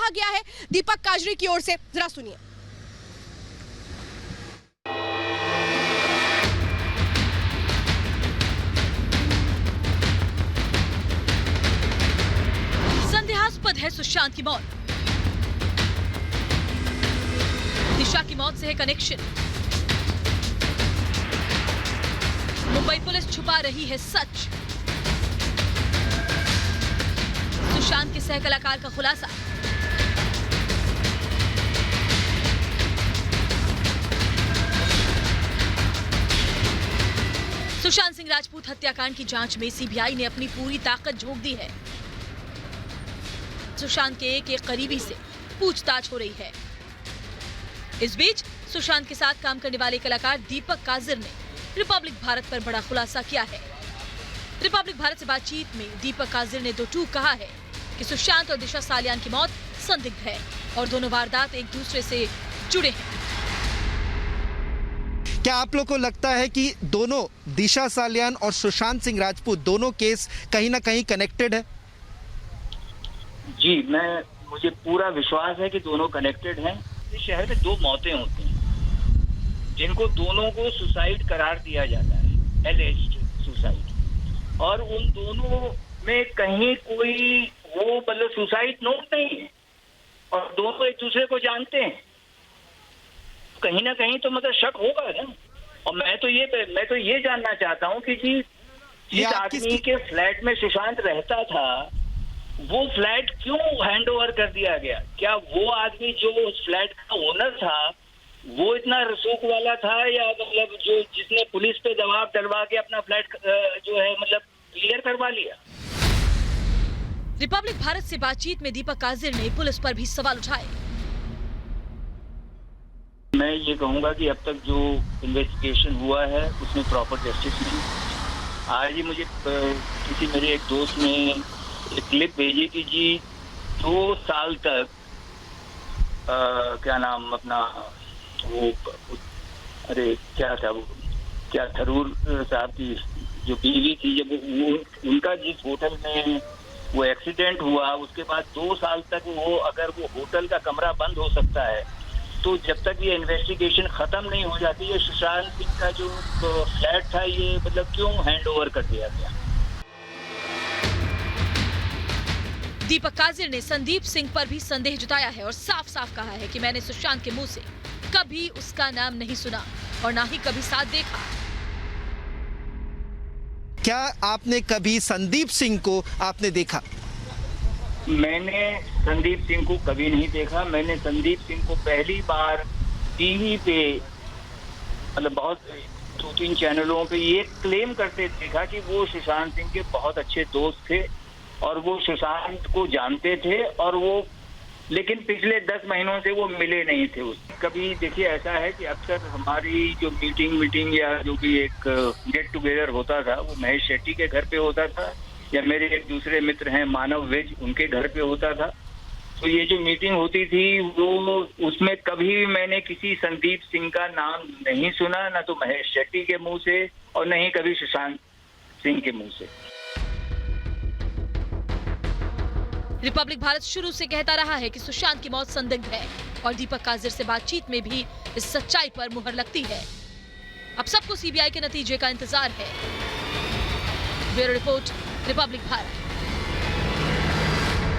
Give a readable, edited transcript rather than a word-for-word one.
कहा गया है दीपक काजरी की ओर से, जरा सुनिए। संदेहास्पद है सुशांत की मौत। दिशा की मौत से है कनेक्शन। मुंबई पुलिस छुपा रही है सच। सुशांत के सह कलाकार का खुलासा। सुशांत सिंह राजपूत हत्याकांड की जांच में सीबीआई ने अपनी पूरी ताकत झोंक दी है। सुशांत के एक करीबी से पूछताछ हो रही है। इस बीच सुशांत के साथ काम करने वाले कलाकार दीपक काजर ने रिपब्लिक भारत पर बड़ा खुलासा किया है। रिपब्लिक भारत से बातचीत में दीपक काजर ने दो टूक कहा है कि सुशांत और दिशा सालियान की मौत संदिग्ध है और दोनों वारदात एक दूसरे से जुड़े हैं। क्या आप लोग को लगता है कि दोनों दिशा सालियान और सुशांत सिंह राजपूत दोनों केस कहीं ना कहीं कनेक्टेड है? जी, मुझे पूरा विश्वास है कि दोनों कनेक्टेड हैं। इस शहर में दो मौतें होती हैं जिनको दोनों को सुसाइड करार दिया जाता है, एलिज्ड सुसाइड, और उन दोनों में कहीं कोई वो मतलब सुसाइड नोट नहीं है और दोनों एक दूसरे को जानते हैं। कहीं ना कहीं तो मतलब शक होगा ना। और मैं तो ये जानना चाहता हूँ कि जी जिस आदमी के फ्लैट में सुशांत रहता था वो फ्लैट क्यों हैंडओवर कर दिया गया? क्या वो आदमी जो उस फ्लैट का ओनर था वो इतना रसूख वाला था, या मतलब जो जिसने पुलिस पे दबाव डलवा के अपना फ्लैट जो है मतलब क्लियर करवा लिया? रिपब्लिक भारत से बातचीत में दीपक काजर ने पुलिस पर भी सवाल उठाए। मैं ये कहूंगा कि अब तक जो इन्वेस्टिगेशन हुआ है उसमें प्रॉपर जस्टिस नहीं। आज ही मुझे किसी मेरे एक दोस्त ने एक क्लिप भेजी कि जी 2 साल तक क्या नाम अपना वो, अरे क्या था वो, क्या थरूर साहब की जो बीवी थी, जब वो उनका जिस होटल में वो एक्सीडेंट हुआ उसके बाद 2 साल तक वो, अगर वो होटल का कमरा बंद हो सकता है तो जब तक ये इन्वेस्टिगेशन खत्म नहीं हो जाती है, सुशांत सिंह का जो फ्लैट था ये मतलब क्यों हैंडओवर कर दिया गया? दीपक काजर ने संदीप सिंह पर भी संदेह जताया है और साफ साफ कहा है कि मैंने सुशांत के मुंह से कभी उसका नाम नहीं सुना और ना ही कभी साथ देखा। क्या आपने कभी संदीप सिंह को आपने देखा? मैंने संदीप सिंह को कभी नहीं देखा। मैंने संदीप सिंह को पहली बार टीवी पे मतलब बहुत 2-3 चैनलों पे ये क्लेम करते देखा कि वो सुशांत सिंह के बहुत अच्छे दोस्त थे और वो सुशांत को जानते थे, और वो लेकिन पिछले 10 महीनों से वो मिले नहीं थे उससे कभी। देखिए ऐसा है कि अक्सर हमारी जो मीटिंग या जो भी एक गेट टुगेदर होता था वो महेश शेट्टी के घर पे होता था, या मेरे एक दूसरे मित्र हैं मानव वेज, उनके घर पे होता था। तो ये जो मीटिंग होती थी वो उसमें कभी मैंने किसी संदीप सिंह का नाम नहीं सुना, ना तो महेश शेट्टी के मुंह से और न ही कभी सुशांत सिंह के मुंह से। रिपब्लिक भारत शुरू से कहता रहा है कि सुशांत की मौत संदिग्ध है और दीपक काजर से बातचीत में भी इस सच्चाई पर मुहर लगती है। अब सबको सीबीआई के नतीजे का इंतजार है। Bureau report, Republic Bharat.